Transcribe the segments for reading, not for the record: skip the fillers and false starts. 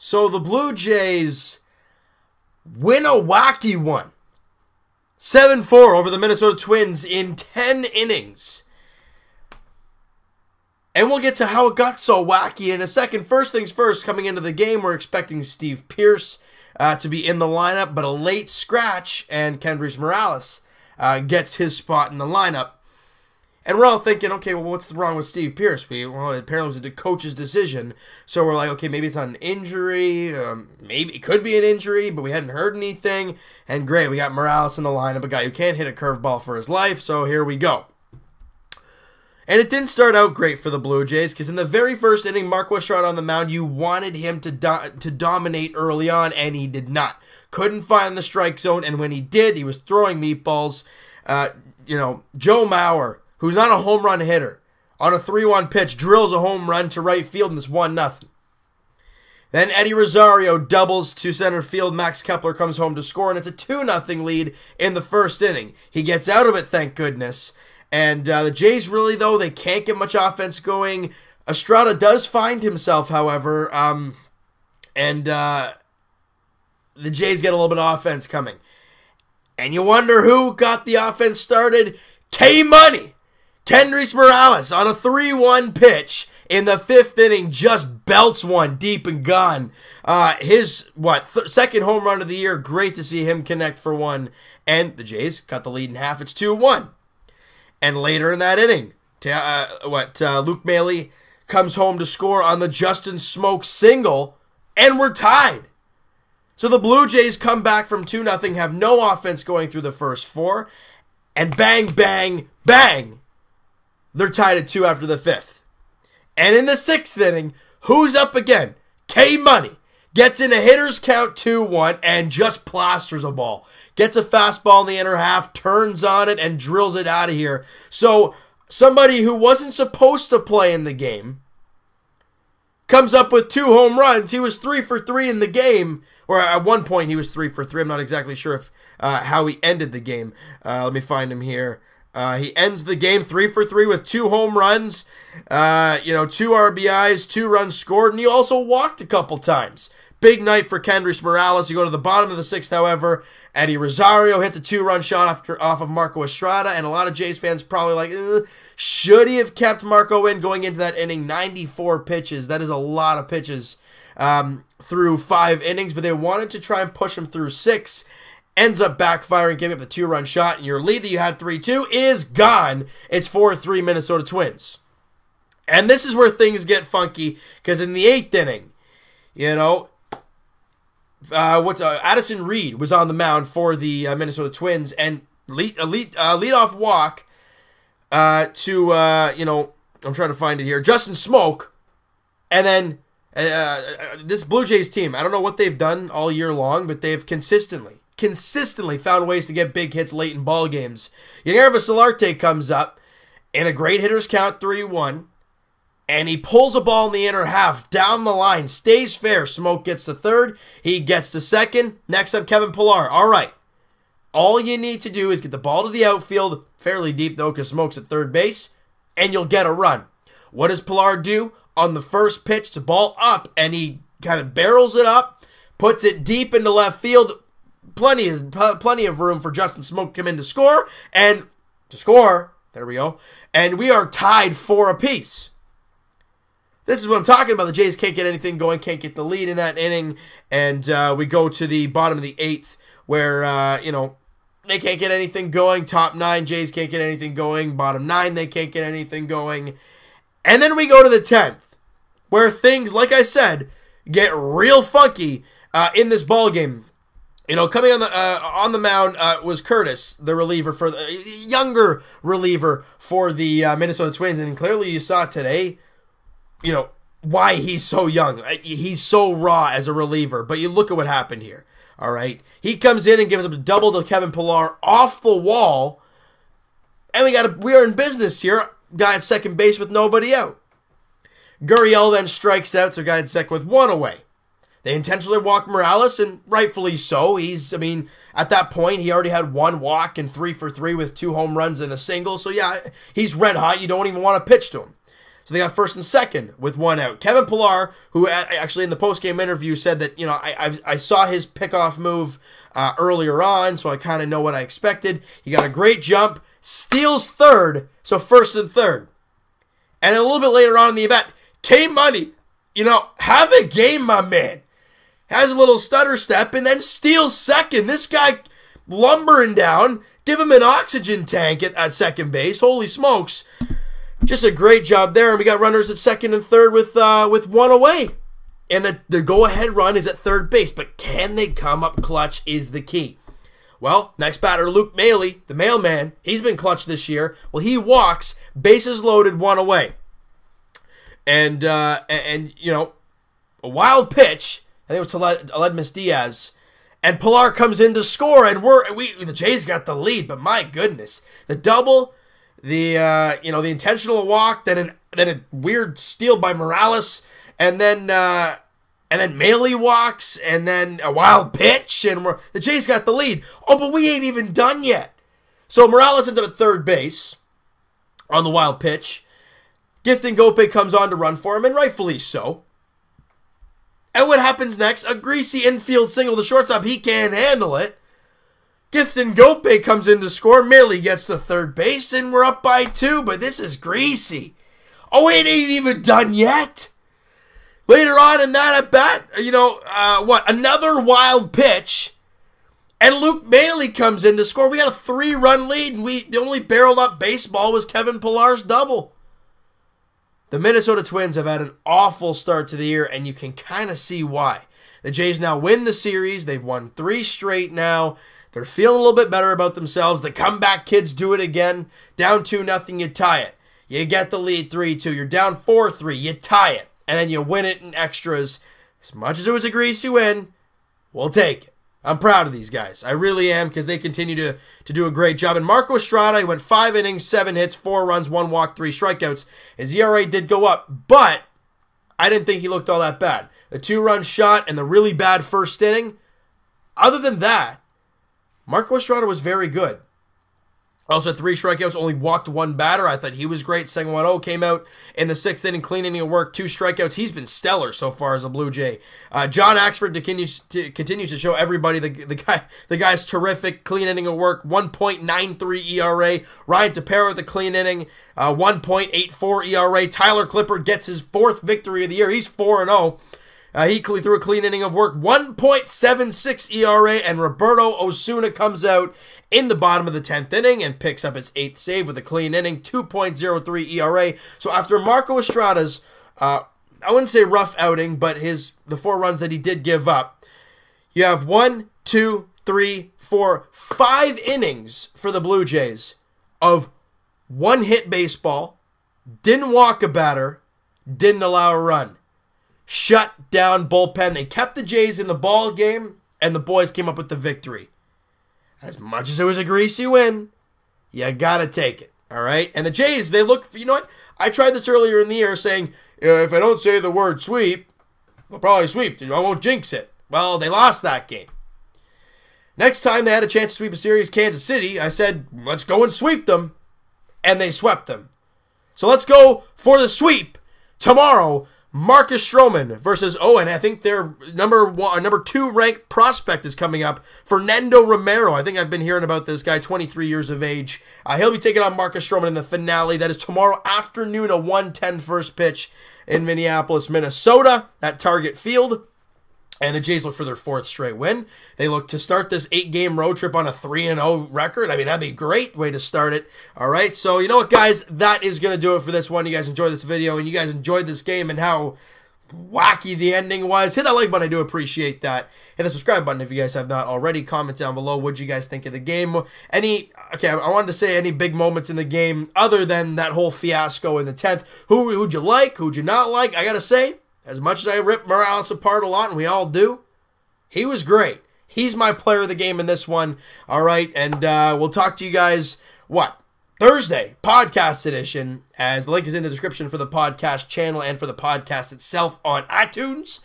So the Blue Jays win a wacky one. 7-4 over the Minnesota Twins in 10 innings. And we'll get to how it got so wacky in a second. First things first, coming into the game, we're expecting Steve Pearce to be in the lineup, but a late scratch, and Kendrys Morales gets his spot in the lineup. And we're all thinking, okay, well, what's wrong with Steve Pearce? Apparently it was the coach's decision. So we're like, okay, maybe it's not an injury. Maybe it could be an injury, but we hadn't heard anything. And great, we got Morales in the lineup, a guy who can't hit a curveball for his life. So here we go. And it didn't start out great for the Blue Jays, because in the very first inning, Marcus Stroman on the mound, you wanted him to dominate early on, and he did not. Couldn't find the strike zone, and when he did, he was throwing meatballs. Joe Mauer, who's not a home run hitter, on a 3-1 pitch, drills a home run to right field, and it's 1-0. Then Eddie Rosario doubles to center field. Max Kepler comes home to score, and it's a 2-0 lead in the first inning. He gets out of it, thank goodness. And the Jays really, though, they can't get much offense going. Estrada does find himself, however, and the Jays get a little bit of offense coming. And you wonder who got the offense started? K-Money! Kendrys Morales on a 3-1 pitch in the fifth inning just belts one deep and gone. His second home run of the year. Great to see him connect for one. And the Jays cut the lead in half. It's 2-1. And later in that inning, Luke Maile comes home to score on the Justin Smoak single, and we're tied. So the Blue Jays come back from 2-0, have no offense going through the first four, and bang, bang, bang, they're tied at 2 after the fifth. And in the sixth inning, who's up again? K-Money gets in a hitter's count 2-1 and just plasters a ball. Gets a fastball in the inner half, turns on it, and drills it out of here. So somebody who wasn't supposed to play in the game comes up with 2 home runs. He was 3 for 3 in the game. Or at one point he was 3 for 3. I'm not exactly sure if how he ended the game. Let me find him here. He ends the game 3 for 3 with 2 home runs, 2 RBIs, 2 runs scored, and he also walked a couple times. Big night for Kendrys Morales. You go to the bottom of the sixth, however, Eddie Rosario hits a 2-run shot off of Marco Estrada, and a lot of Jays fans probably like, should he have kept Marco in going into that inning? 94 pitches. That is a lot of pitches through 5 innings, but they wanted to try and push him through 6. Ends up backfiring, giving up the 2-run shot, and your lead that you had 3-2 is gone. It's 4-3 Minnesota Twins. And this is where things get funky, because in the 8th inning, Addison Reed was on the mound for the Minnesota Twins, and leadoff walk to I'm trying to find it here, Justin Smoak, and then this Blue Jays team, I don't know what they've done all year long, but they've consistently found ways to get big hits late in ball games. Yangervis Solarte comes up in a great hitter's count 3-1, and he pulls a ball in the inner half down the line, stays fair. Smoak gets to third, he gets to second. Next up, Kevin Pillar. All right, all you need to do is get the ball to the outfield, fairly deep though, because Smoak's at third base, and you'll get a run. What does Pillar do? On the first pitch, it's a ball up, and he kind of barrels it up, puts it deep into left field. Plenty of room for Justin Smoak to come in to score, there we go, and we are tied 4 apiece. This is what I'm talking about. The Jays can't get anything going, can't get the lead in that inning, and we go to the bottom of the 8th where, they can't get anything going. Top 9, Jays can't get anything going. Bottom 9, they can't get anything going. And then we go to the 10th where things, like I said, get real funky in this ball game. Coming on the mound was Curtis, the reliever for the younger reliever for the Minnesota Twins, and clearly you saw today, why he's so young. He's so raw as a reliever, but you look at what happened here. All right, he comes in and gives up a double to Kevin Pillar off the wall, and we are in business here. Guy at second base with nobody out. Gurriel then strikes out, so guy at second with 1 away. They intentionally walk Morales, and rightfully so. At that point, he already had 1 walk and 3 for 3 with 2 home runs and a single. So, yeah, he's red hot. You don't even want to pitch to him. So they got first and second with one out. Kevin Pillar, who actually in the post-game interview said that, I saw his pickoff move earlier on, so I kind of know what I expected. He got a great jump, steals third, so first and third. And a little bit later on in the event, K-Money, have a game, my man. Has a little stutter step and then steals second. This guy lumbering down, give him an oxygen tank at second base. Holy smokes. Just a great job there. And we got runners at second and third with one away. And the go-ahead run is at third base. But can they come up clutch is the key. Well, next batter, Luke Maley, the mailman. He's been clutch this year. Well, he walks, bases loaded, one away. And a wild pitch. I think it was to Aledmus Diaz. And Pillar comes in to score. And the Jays got the lead. But my goodness. The double, the intentional walk, then a weird steal by Morales. And then Maley walks. And then a wild pitch. And the Jays got the lead. Oh, but we ain't even done yet. So Morales ends up at third base on the wild pitch. Gifton Gope comes on to run for him, and rightfully so. And what happens next? A greasy infield single to shortstop. He can't handle it. Gifton Gope comes in to score. Maley gets to third base, and we're up by 2, but this is greasy. Oh, it ain't even done yet. Later on in that at-bat, another wild pitch, and Luke Maley comes in to score. We got a 3-run lead, and the only barreled-up baseball was Kevin Pillar's double. The Minnesota Twins have had an awful start to the year, and you can kind of see why. The Jays now win the series. They've won 3 straight now. They're feeling a little bit better about themselves. The comeback kids do it again. Down 2-0, you tie it. You get the lead 3-2. You're down 4-3. You tie it. And then you win it in extras. As much as it was a greasy win, we'll take it. I'm proud of these guys. I really am, because they continue to do a great job. And Marco Estrada, he went 5 innings, 7 hits, 4 runs, 1 walk, 3 strikeouts. His ERA did go up, but I didn't think he looked all that bad. The 2-run shot and the really bad first inning, other than that, Marco Estrada was very good. Also had 3 strikeouts, only walked 1 batter. I thought he was great. Second 1-0 came out in the 6th inning, clean inning of work, 2 strikeouts. He's been stellar so far as a Blue Jay. John Axford continues to show everybody the guy's terrific. Clean inning of work, 1.93 ERA. Ryan Tepera with a clean inning, 1.84 ERA. Tyler Clippard gets his 4th victory of the year. He's 4-0. He threw a clean inning of work, 1.76 ERA, and Roberto Osuna comes out in the bottom of the 10th inning and picks up his 8th save with a clean inning, 2.03 ERA. So after Marco Estrada's, I wouldn't say rough outing, but the 4 runs that he did give up, you have 1, 2, 3, 4, 5 innings for the Blue Jays of 1-hit baseball, didn't walk a batter, didn't allow a run. Shut down bullpen. They kept the Jays in the ball game, and the boys came up with the victory. As much as it was a greasy win, you gotta take it, all right? And the Jays, they look, you know what? I tried this earlier in the year saying, if I don't say the word sweep, they'll probably sweep. I won't jinx it. Well, they lost that game. Next time they had a chance to sweep a series, Kansas City, I said, let's go and sweep them. And they swept them. So let's go for the sweep tomorrow. Marcus Stroman versus Owen. I think their number 2 ranked prospect is coming up. Fernando Romero. I think I've been hearing about this guy, 23 years of age. He'll be taking on Marcus Stroman in the finale. That is tomorrow afternoon, a 1:10 first pitch in Minneapolis, Minnesota at Target Field. And the Jays look for their 4th straight win. They look to start this 8-game road trip on a 3-0 record. I mean, that'd be a great way to start it. All right, so you know what, guys? That is going to do it for this one. You guys enjoyed this video, and you guys enjoyed this game and how wacky the ending was. Hit that like button. I do appreciate that. Hit the subscribe button if you guys have not already. Comment down below what you guys think of the game. I wanted to say any big moments in the game other than that whole fiasco in the 10th. Who'd you like? Who'd you not like? I got to say, as much as I rip Morales apart a lot, and we all do, he was great. He's my player of the game in this one. All right, and we'll talk to you guys, Thursday, podcast edition, as the link is in the description for the podcast channel and for the podcast itself on iTunes.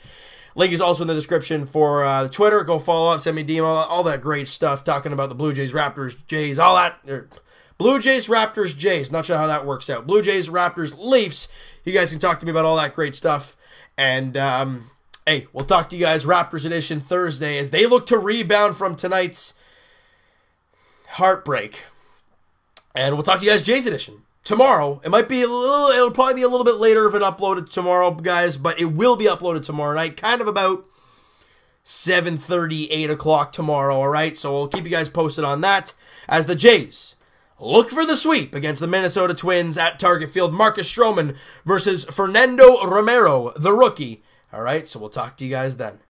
Link is also in the description for the Twitter. Go follow up, send me a DM, all that great stuff, talking about the Blue Jays, Raptors, Jays, all that. Blue Jays, Raptors, Jays. Not sure how that works out. Blue Jays, Raptors, Leafs. You guys can talk to me about all that great stuff. And, hey, we'll talk to you guys Raptors Edition Thursday as they look to rebound from tonight's heartbreak. And we'll talk to you guys Jays Edition tomorrow. It'll probably be a little bit later of an uploaded tomorrow, guys, but it will be uploaded tomorrow night, kind of about 7:30, 8 o'clock tomorrow, all right? So we'll keep you guys posted on that as the Jays look for the sweep against the Minnesota Twins at Target Field. Marcus Stroman versus Fernando Romero, the rookie. All right, so we'll talk to you guys then.